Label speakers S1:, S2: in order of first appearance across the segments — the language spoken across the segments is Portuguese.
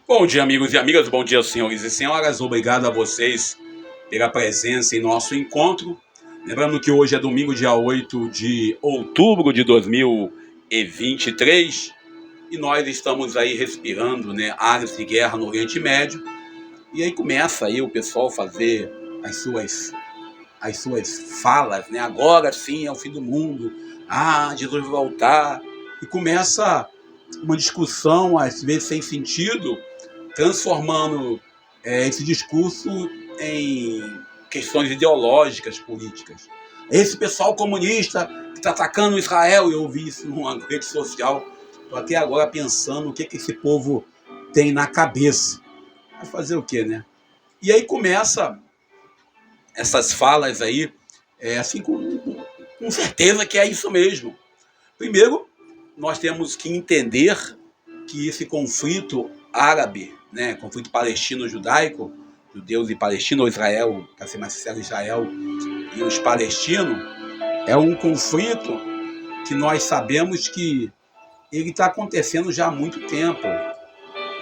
S1: Bom dia, amigos e amigas, bom dia, senhores e senhoras. Obrigado a vocês pela presença em nosso encontro. Lembrando que hoje é domingo, dia 8 de outubro de 2023, e nós estamos aí respirando, áreas de guerra no Oriente Médio. E aí começa aí o pessoal fazer as suas falas, né? Agora sim é o fim do mundo. Ah, Jesus vai voltar. E começa uma discussão, às vezes sem sentido, transformando esse discurso em questões ideológicas, políticas. Esse pessoal comunista que está atacando Israel, eu ouvi isso numa rede social, estou até agora pensando o que esse povo tem na cabeça. Vai fazer o quê, né? E aí começa essas falas aí, assim, com certeza que é isso mesmo. Primeiro, nós temos que entender que esse conflito árabe, né, conflito palestino-judaico, judeus e palestinos, ou Israel, para ser mais sincero, Israel e os palestinos, é um conflito que nós sabemos que ele está acontecendo já há muito tempo.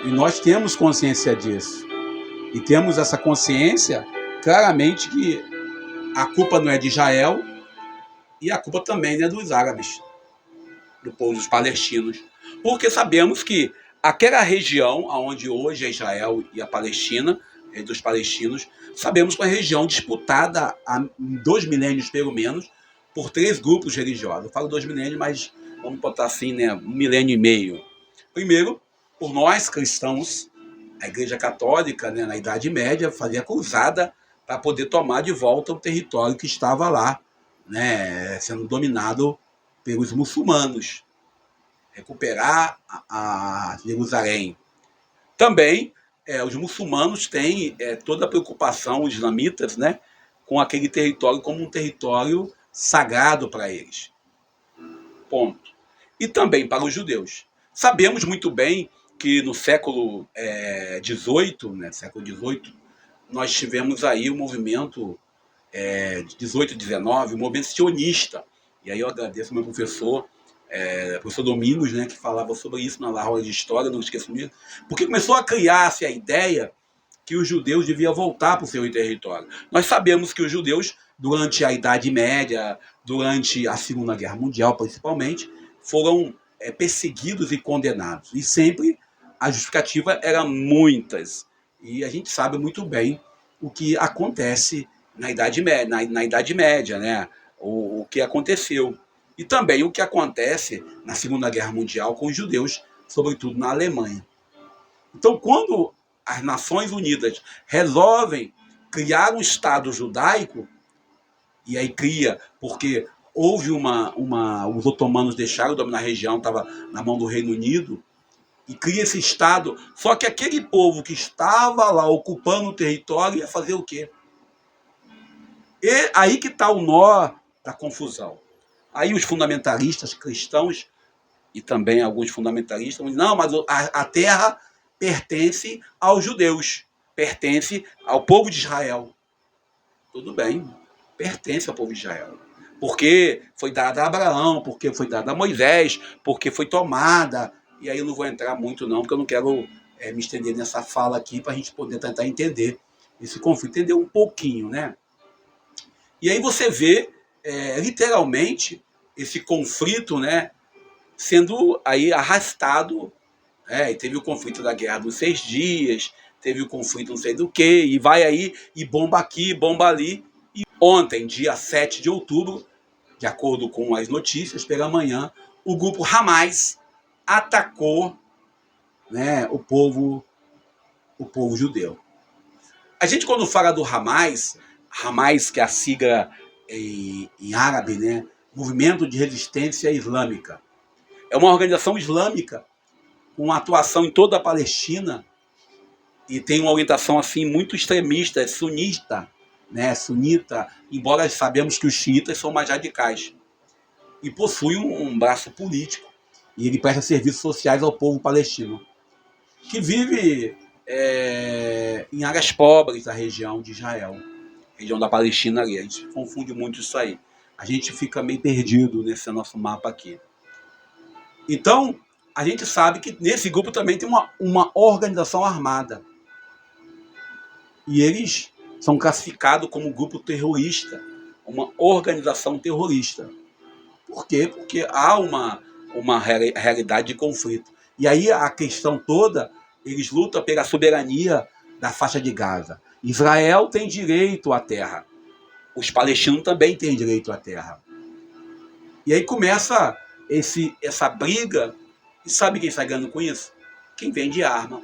S1: E nós temos consciência disso. E temos essa consciência claramente que a culpa não é de Israel e a culpa também não é dos árabes, do povo dos palestinos. Porque sabemos que aquela região onde hoje é Israel e a Palestina, dos palestinos, sabemos que é uma região disputada há 2 milênios, pelo menos, por 3 grupos religiosos. Eu falo 2 milênios, mas vamos botar assim, né, 1,5 milênio. Primeiro, por nós cristãos, a Igreja Católica, né, na Idade Média, fazia cruzada para poder tomar de volta o território que estava lá, né, sendo dominado pelos muçulmanos, recuperar a Jerusalém. Também os muçulmanos têm toda a preocupação, os islamitas, né, com aquele território como um território sagrado para eles. Ponto. E também para os judeus. Sabemos muito bem que no século XVIII, né, nós tivemos aí o movimento de 18 e 19, o movimento sionista. E aí eu agradeço ao meu professor Domingos, né, que falava sobre isso na aula de história, não esqueço mesmo, porque começou a criar-se a ideia que os judeus deviam voltar para o seu território. Nós sabemos que os judeus, durante a Idade Média, durante a Segunda Guerra Mundial, principalmente, foram perseguidos e condenados. E sempre a justificativa era muitas. E a gente sabe muito bem o que acontece na Idade Média, na Idade Média, né? O que aconteceu. E também o que acontece na Segunda Guerra Mundial com os judeus, sobretudo na Alemanha. Então, quando as Nações Unidas resolvem criar um Estado judaico, e aí cria, porque houve os otomanos deixaram de dominar a região, estava na mão do Reino Unido, e cria esse Estado, só que aquele povo que estava lá ocupando o território ia fazer o quê? E aí que está o nó da confusão. Aí os fundamentalistas cristãos, e também alguns fundamentalistas, dizem, não, mas a terra pertence aos judeus, pertence ao povo de Israel. Tudo bem, pertence ao povo de Israel. Porque foi dada a Abraão, porque foi dada a Moisés, porque foi tomada. E aí eu não vou entrar muito não, porque eu não quero me estender nessa fala aqui para a gente poder tentar entender esse conflito, entender um pouquinho, né? E aí você vê, literalmente, esse conflito, né, sendo aí arrastado. E teve o conflito da Guerra dos 6 Dias, teve o conflito não sei do que, e vai aí, e bomba aqui, bomba ali. E ontem, dia 7 de outubro, de acordo com as notícias, pela manhã, o grupo Hamas atacou, né, o povo judeu. A gente, quando fala do Hamas, que é a sigla em árabe, né, Movimento de Resistência Islâmica, é uma organização islâmica com atuação em toda a Palestina e tem uma orientação assim muito extremista, sunita, né, sunita, embora sabemos que os xiitas são mais radicais, e possui um braço político, e ele presta serviços sociais ao povo palestino, que vive em áreas pobres da região de Israel, região da Palestina ali. A gente confunde muito isso aí. A gente fica meio perdido nesse nosso mapa aqui. Então, a gente sabe que nesse grupo também tem uma organização armada. E eles são classificados como grupo terrorista, uma organização terrorista. Por quê? Porque há uma realidade de conflito. E aí a questão toda, eles lutam pela soberania da faixa de Gaza. Israel tem direito à terra. Os palestinos também têm direito à terra. E aí começa essa briga. E sabe quem sai ganhando com isso? Quem vende arma,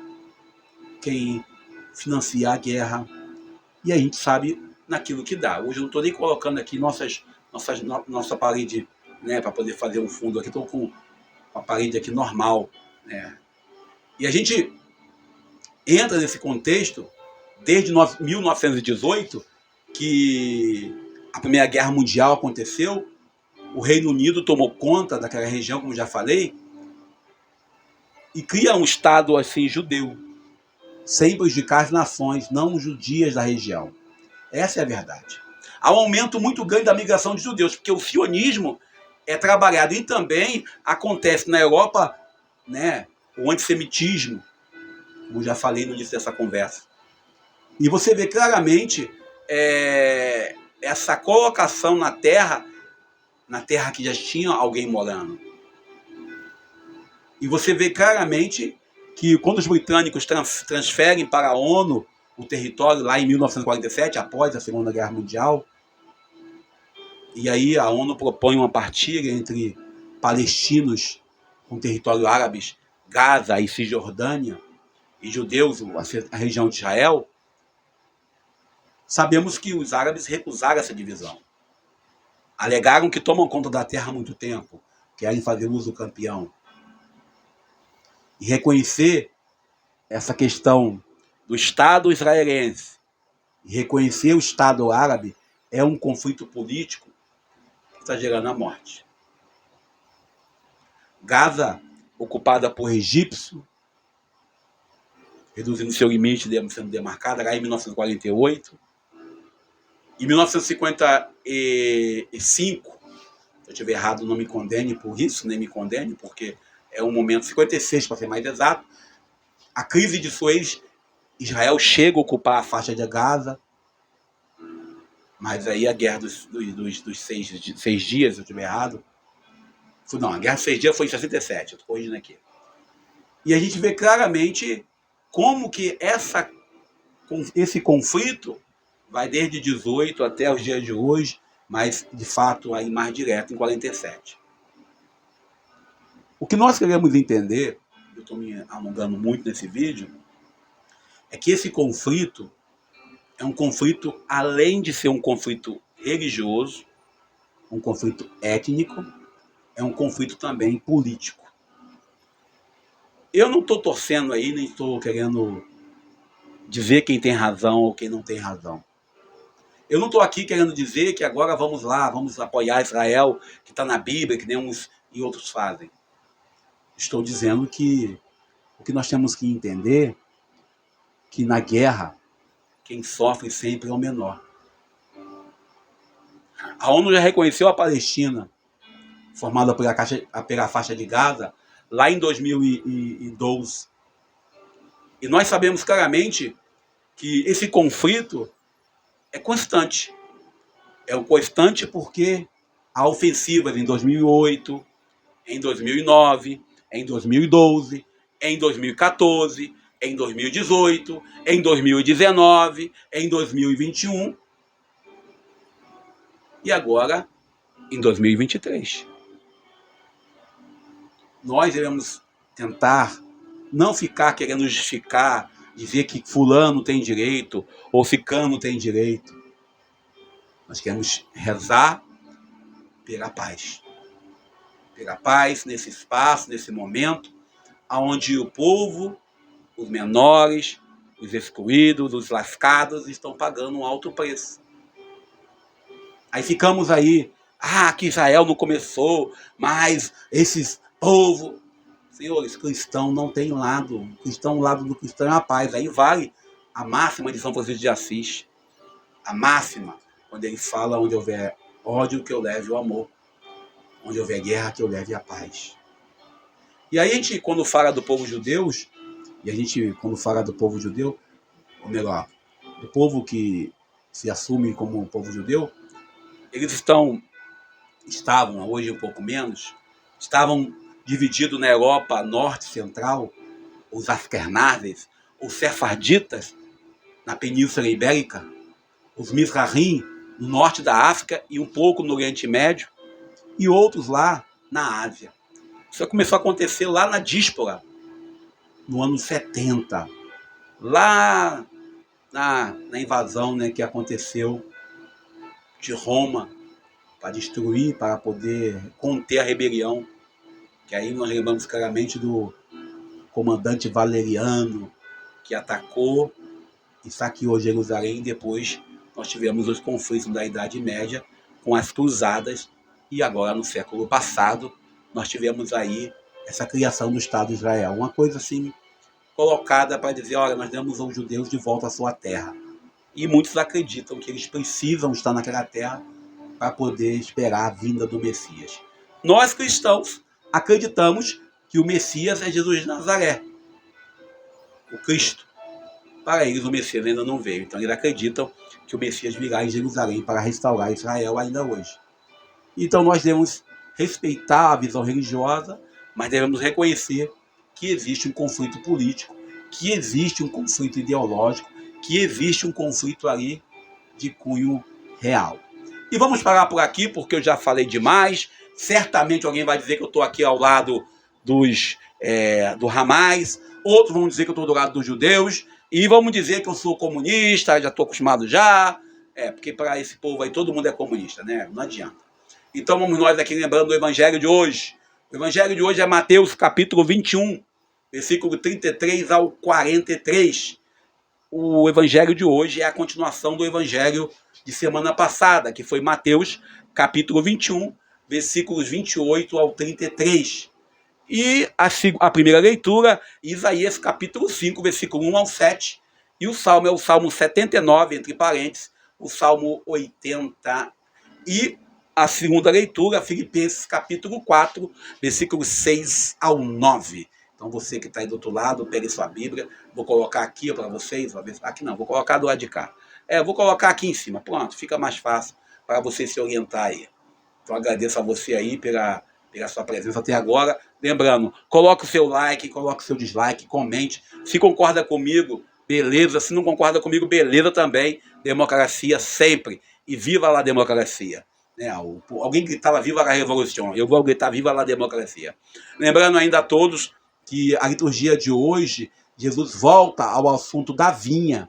S1: quem financia a guerra. E a gente sabe naquilo que dá. Hoje eu não estou nem colocando aqui nossa parede, né, para poder fazer um fundo aqui. Estou com a parede aqui normal. Né? E a gente entra nesse contexto desde 1918, que a Primeira Guerra Mundial aconteceu, o Reino Unido tomou conta daquela região, como já falei, e cria um Estado assim judeu, sem prejudicar as nações não judias da região. Essa é a verdade. Há um aumento muito grande da migração de judeus, porque o sionismo é trabalhado e também acontece na Europa, né, o antissemitismo, como já falei no início dessa conversa. E você vê claramente essa colocação na terra que já tinha alguém morando. E você vê claramente que quando os britânicos transferem para a ONU o território lá em 1947, após a Segunda Guerra Mundial, e aí a ONU propõe uma partilha entre palestinos com território árabes, Gaza e Cisjordânia, e judeus, a região de Israel, sabemos que os árabes recusaram essa divisão. Alegaram que tomam conta da terra há muito tempo, querem fazer uso campeão. E reconhecer essa questão do Estado israelense e reconhecer o Estado árabe é um conflito político que está gerando a morte. Gaza, ocupada por egípcios, reduzindo seu limite, sendo demarcada lá em 1948. Em 1955, se eu estiver errado, não me condene por isso, nem me condene, porque é um momento, 56 para ser mais exato, a crise de Suez, Israel chega a ocupar a faixa de Gaza, mas aí a guerra dos 6 dias, se eu estiver errado, não, a guerra dos 6 dias foi em 67, eu estou corrigindo aqui. E a gente vê claramente como que esse conflito vai desde 18 até os dias de hoje, mas de fato aí mais direto em 47. O que nós queremos entender, eu estou me alongando muito nesse vídeo, é que esse conflito é um conflito, além de ser um conflito religioso, um conflito étnico, é um conflito também político. Eu não estou torcendo aí, nem estou querendo dizer quem tem razão ou quem não tem razão. Eu não estou aqui querendo dizer que agora vamos lá, vamos apoiar Israel, que está na Bíblia, que nem uns e outros fazem. Estou dizendo que o que nós temos que entender é que na guerra, quem sofre sempre é o menor. A ONU já reconheceu a Palestina, formada pela faixa de Gaza, lá em 2012. E nós sabemos claramente que esse conflito é constante. É constante porque há ofensivas em 2008, em 2009, em 2012, em 2014, em 2018, em 2019, em 2021 e agora em 2023. Nós devemos tentar não ficar querendo justificar, dizer que fulano tem direito ou ciclano tem direito. Nós queremos rezar pela paz. Pela paz nesse espaço, nesse momento, onde o povo, os menores, os excluídos, os lascados estão pagando um alto preço. Aí ficamos aí, que Israel não começou, mas esses povos... Senhores, cristão não tem lado. Cristão, o lado do cristão é a paz. Aí vale a máxima de São Francisco de Assis. A máxima, quando ele fala: onde houver ódio, que eu leve o amor. Onde houver guerra, que eu leve a paz. E aí a gente, quando fala do povo judeu, ou melhor, do povo que se assume como povo judeu, eles estavam, hoje um pouco menos, estavam divididos na Europa norte central, os Askenazes, os Sefarditas, na Península Ibérica, os Mizrahim, no norte da África e um pouco no Oriente Médio, e outros lá na Ásia. Isso começou a acontecer lá na díaspora, no ano 70, lá na invasão, né, que aconteceu de Roma, para destruir, para poder conter a rebelião, que aí nós lembramos claramente do comandante Valeriano, que atacou e saqueou Jerusalém, e depois nós tivemos os conflitos da Idade Média com as cruzadas, e agora no século passado nós tivemos aí essa criação do Estado de Israel, uma coisa assim colocada para dizer, olha, nós damos aos judeus de volta à sua terra. E muitos acreditam que eles precisam estar naquela terra para poder esperar a vinda do Messias. Nós cristãos acreditamos que o Messias é Jesus de Nazaré, o Cristo. Para eles o Messias ainda não veio, então eles acreditam que o Messias virá em Jerusalém para restaurar Israel ainda hoje. Então nós devemos respeitar a visão religiosa, mas devemos reconhecer que existe um conflito político, que existe um conflito ideológico, que existe um conflito ali de cunho real. E vamos parar por aqui, porque eu já falei demais. Certamente alguém vai dizer que eu estou aqui ao lado do Hamas, outros vão dizer que eu estou do lado dos judeus, e vamos dizer que eu sou comunista, já estou acostumado já, porque para esse povo aí todo mundo é comunista, né? Não adianta. Então vamos nós aqui lembrando do Evangelho de hoje. O Evangelho de hoje é Mateus capítulo 21, versículo 33 ao 43. O Evangelho de hoje é a continuação do Evangelho de semana passada, que foi Mateus capítulo 21, versículos 28 ao 33. E a primeira leitura, Isaías capítulo 5, versículo 1 ao 7. E o salmo é o Salmo 79, entre parênteses, o Salmo 80. E a segunda leitura, Filipenses capítulo 4, versículos 6 ao 9. Então você que está aí do outro lado, pegue sua Bíblia. Vou colocar aqui para vocês. Aqui não, vou colocar do lado de cá. Vou colocar aqui em cima. Pronto, fica mais fácil para você se orientar aí. Então agradeço a você aí pela sua presença até agora. Lembrando, coloque o seu like, coloque o seu dislike, comente. Se concorda comigo, beleza. Se não concorda comigo, beleza também. Democracia sempre. E viva lá a democracia. Alguém gritava viva a revolução. Eu vou gritar viva a democracia. Lembrando ainda a todos que a liturgia de hoje, Jesus volta ao assunto da vinha.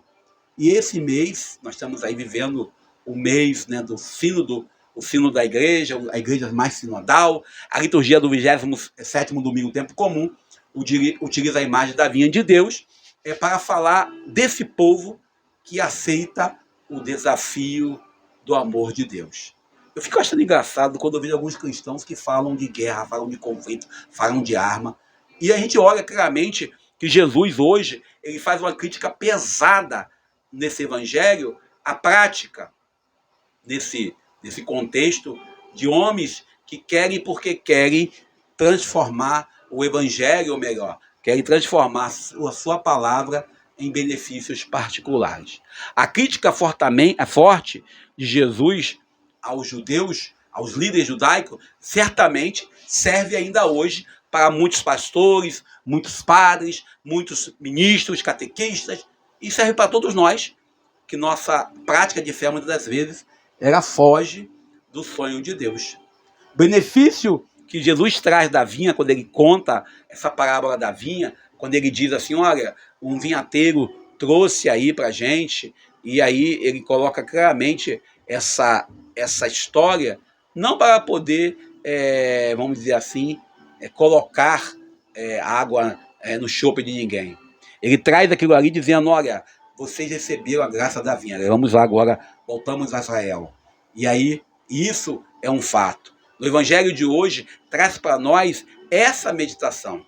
S1: E esse mês, nós estamos aí vivendo o mês, né, do sínodo, o sínodo da igreja, a igreja mais sinodal. A liturgia do 27º domingo, tempo comum, utiliza a imagem da vinha de Deus para falar desse povo que aceita o desafio do amor de Deus. Eu fico achando engraçado quando eu vejo alguns cristãos que falam de guerra, falam de conflito, falam de arma. E a gente olha claramente que Jesus hoje ele faz uma crítica pesada nesse evangelho à prática desse contexto de homens que querem porque querem transformar o evangelho, ou melhor, querem transformar a sua palavra em benefícios particulares. A crítica forte de Jesus aos judeus, aos líderes judaicos, certamente serve ainda hoje para muitos pastores, muitos padres, muitos ministros, catequistas, e serve para todos nós, que nossa prática de fé, muitas das vezes, ela foge do sonho de Deus. O benefício que Jesus traz da vinha, quando ele conta essa parábola da vinha, quando ele diz assim, olha, um vinhateiro trouxe aí para a gente, e aí ele coloca claramente essa história, não para poder, vamos dizer assim, colocar água no chope de ninguém. Ele traz aquilo ali dizendo, olha, vocês receberam a graça da vinha. Vamos lá agora, voltamos a Israel. E aí, isso é um fato. No Evangelho de hoje, traz para nós essa meditação,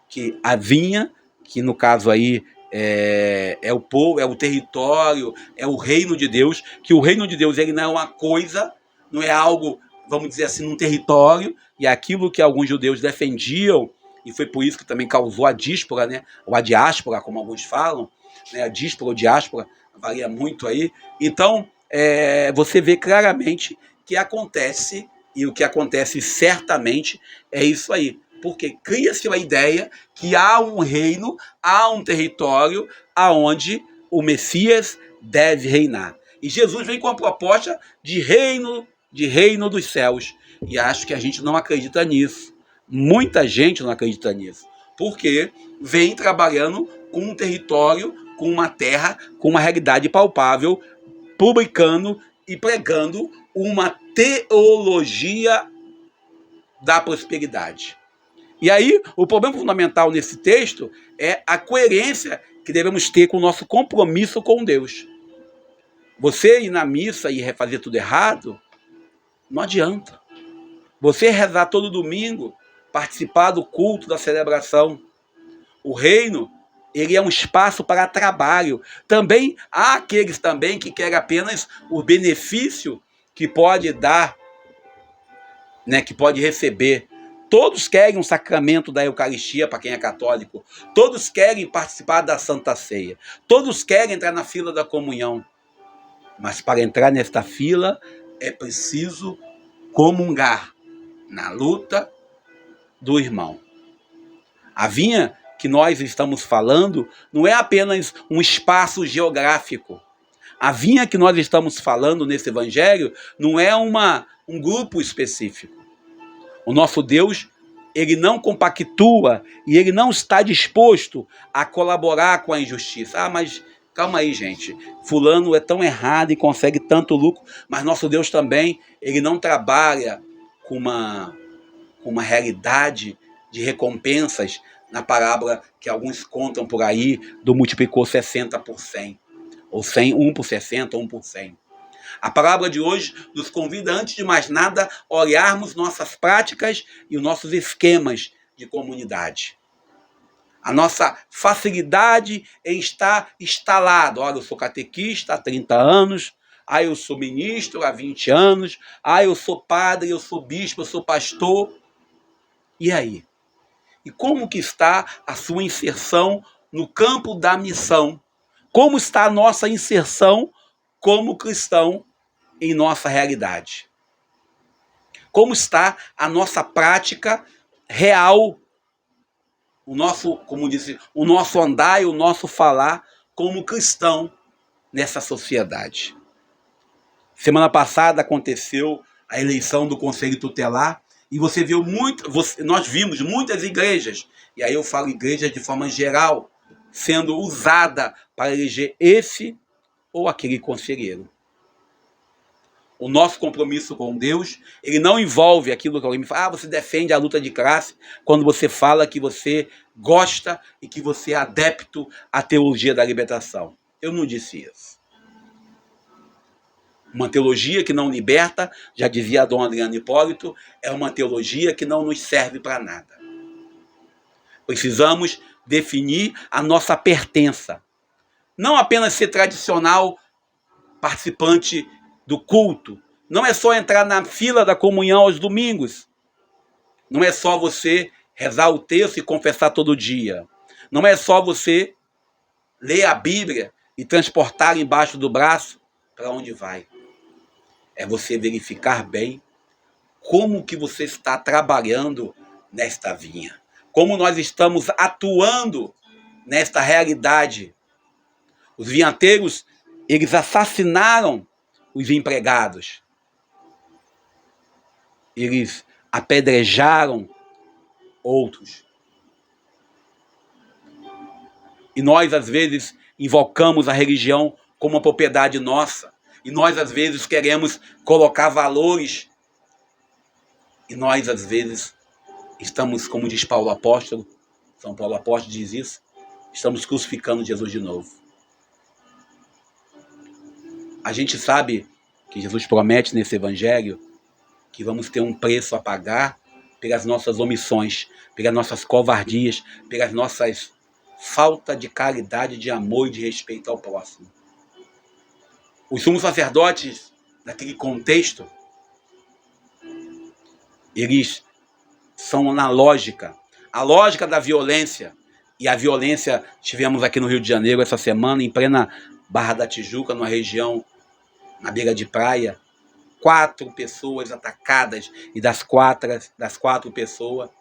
S1: que a vinha, que no caso aí é o povo, é o território, é o reino de Deus, que o reino de Deus ele não é uma coisa, não é algo, vamos dizer assim, num território, e aquilo que alguns judeus defendiam e foi por isso que também causou a díspora, né? Ou a diáspora, como alguns falam, né? A díspora ou diáspora varia muito aí. Então, você vê claramente que acontece, e o que acontece certamente é isso aí. Porque cria-se a ideia que há um reino, há um território aonde o Messias deve reinar. E Jesus vem com a proposta de reino dos céus. E acho que a gente não acredita nisso. Muita gente não acredita nisso. Porque vem trabalhando com um território, com uma terra, com uma realidade palpável, publicando e pregando uma teologia da prosperidade. E aí, o problema fundamental nesse texto é a coerência que devemos ter com o nosso compromisso com Deus. Você ir na missa e fazer tudo errado, não adianta. Você rezar todo domingo, participar do culto, da celebração. O reino, ele é um espaço para trabalho. Também há aqueles também que querem apenas o benefício que pode dar, né, que pode receber. Todos querem um sacramento da Eucaristia, para quem é católico. Todos querem participar da Santa Ceia. Todos querem entrar na fila da comunhão. Mas para entrar nesta fila, é preciso comungar na luta do irmão. A vinha que nós estamos falando não é apenas um espaço geográfico. A vinha que nós estamos falando nesse evangelho não é um grupo específico. O nosso Deus, ele não compactua e ele não está disposto a colaborar com a injustiça. Ah, mas calma aí, gente. Fulano é tão errado e consegue tanto lucro, mas nosso Deus também, ele não trabalha com uma realidade de recompensas na parábola que alguns contam por aí do multiplicou 60 por 100. Ou 100, 1 por 60, 1 por 100. A parábola de hoje nos convida, antes de mais nada, a olharmos nossas práticas e os nossos esquemas de comunidade. A nossa facilidade em estar instalado. Olha, eu sou catequista há 30 anos, eu sou ministro há 20 anos, eu sou padre, eu sou bispo, eu sou pastor. E aí? E como que está a sua inserção no campo da missão? Como está a nossa inserção como cristão em nossa realidade? Como está a nossa prática real, o nosso, como disse, o nosso andar e o nosso falar como cristão nessa sociedade? Semana passada aconteceu a eleição do Conselho Tutelar e nós vimos muitas igrejas, e aí eu falo igrejas de forma geral, sendo usada para eleger esse ou aquele conselheiro. O nosso compromisso com Deus, ele não envolve aquilo que alguém me fala, você defende a luta de classe, quando você fala que você gosta e que você é adepto à teologia da libertação. Eu não disse isso. Uma teologia que não liberta, já dizia a dona Adriana Hipólito, é uma teologia que não nos serve para nada. Precisamos definir a nossa pertença. Não apenas ser tradicional participante do culto. Não é só entrar na fila da comunhão aos domingos. Não é só você rezar o texto e confessar todo dia. Não é só você ler a Bíblia e transportar embaixo do braço para onde vai. É você verificar bem como que você está trabalhando nesta vinha. Como nós estamos atuando nesta realidade. Os vinhateiros, eles assassinaram os empregados. Eles apedrejaram outros. E nós, às vezes, invocamos a religião como uma propriedade nossa. E nós, às vezes, queremos colocar valores. E nós, às vezes, estamos, como diz Paulo Apóstolo, São Paulo Apóstolo diz isso, estamos crucificando Jesus de novo. A gente sabe que Jesus promete nesse evangelho que vamos ter um preço a pagar pelas nossas omissões, pelas nossas covardias, pelas nossas falta de caridade, de amor e de respeito ao próximo. Os sumos sacerdotes, naquele contexto, eles são na lógica. a lógica da violência. E a violência, tivemos aqui no Rio de Janeiro essa semana, em plena Barra da Tijuca, numa região, na beira de praia, 4 pessoas atacadas, e das quatro pessoas,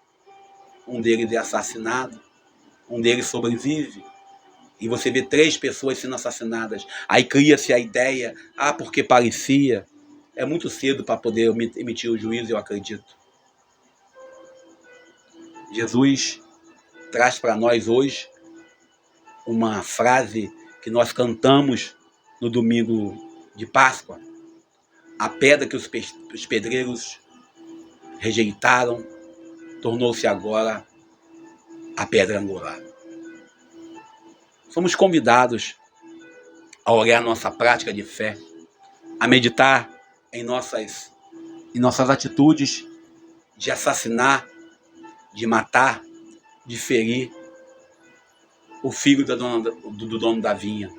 S1: um deles é assassinado, um deles sobrevive. E você vê 3 pessoas sendo assassinadas. Aí cria-se a ideia, porque parecia. É muito cedo para poder emitir o juízo, eu acredito. Jesus traz para nós hoje uma frase que nós cantamos no domingo de Páscoa. A pedra que os pedreiros rejeitaram tornou-se agora a pedra angular. Somos convidados a olhar nossa prática de fé, a meditar em nossas atitudes de assassinar, de matar, de ferir o filho do dono da vinha.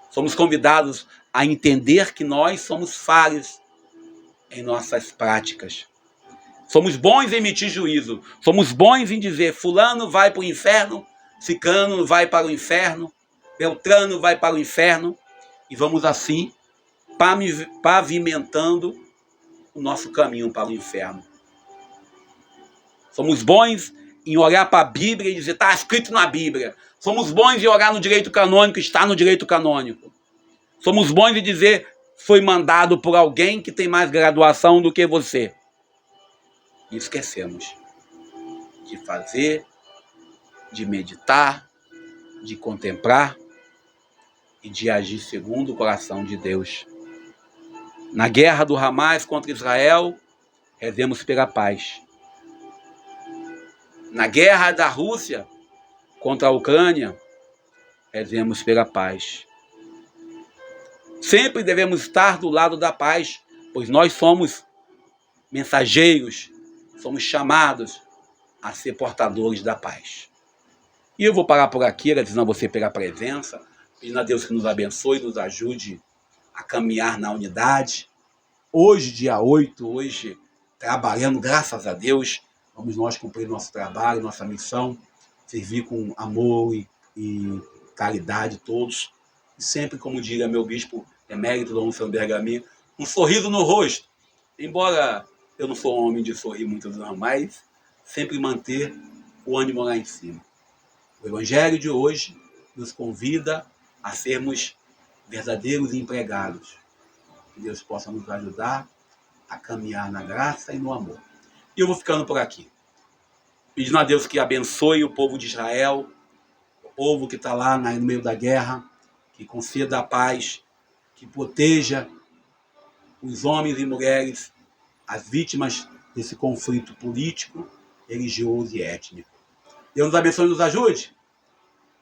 S1: Somos convidados a entender que nós somos falhos em nossas práticas. Somos bons em emitir juízo. Somos bons em dizer: fulano vai para o inferno, ciclano vai para o inferno, beltrano vai para o inferno. E vamos assim pavimentando o nosso caminho para o inferno. Somos bons em olhar para a Bíblia e dizer: está escrito na Bíblia. Somos bons em olhar no direito canônico, está no direito canônico. Somos bons em dizer: foi mandado por alguém que tem mais graduação do que você. E esquecemos de fazer, de meditar, de contemplar e de agir segundo o coração de Deus. Na guerra do Hamas contra Israel, rezemos pela paz. Na guerra da Rússia contra a Ucrânia, rezemos pela paz. Sempre devemos estar do lado da paz, pois nós somos mensageiros, somos chamados a ser portadores da paz. E eu vou parar por aqui, agradecendo a você pela presença, pedindo a Deus que nos abençoe, nos ajude a caminhar na unidade. Hoje, dia 8, hoje, trabalhando, graças a Deus, vamos nós cumprir nosso trabalho, nossa missão, servir com amor e caridade todos. E sempre, como diria meu bispo emérito, Dom Luciano Bergamin, um sorriso no rosto. Embora eu não sou um homem de sorrir muito não, mas sempre manter o ânimo lá em cima. O Evangelho de hoje nos convida a sermos verdadeiros empregados. Que Deus possa nos ajudar a caminhar na graça e no amor. E eu vou ficando por aqui, pedindo a Deus que abençoe o povo de Israel, o povo que está lá no meio da guerra, que conceda a paz, que proteja os homens e mulheres, as vítimas desse conflito político, religioso e étnico. Deus nos abençoe e nos ajude.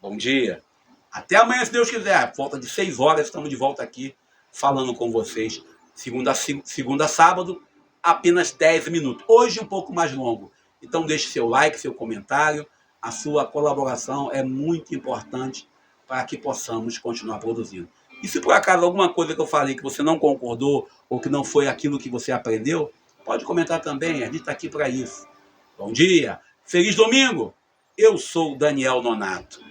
S1: Bom dia. Até amanhã, se Deus quiser. Falta de 6 horas, estamos de volta aqui, falando com vocês. Segunda a sábado, apenas 10 minutos. Hoje um pouco mais longo. Então deixe seu like, seu comentário. A sua colaboração é muito importante para que possamos continuar produzindo. E se por acaso alguma coisa que eu falei que você não concordou ou que não foi aquilo que você aprendeu, pode comentar também. A gente está aqui para isso. Bom dia. Feliz domingo. Eu sou Daniel Nonato.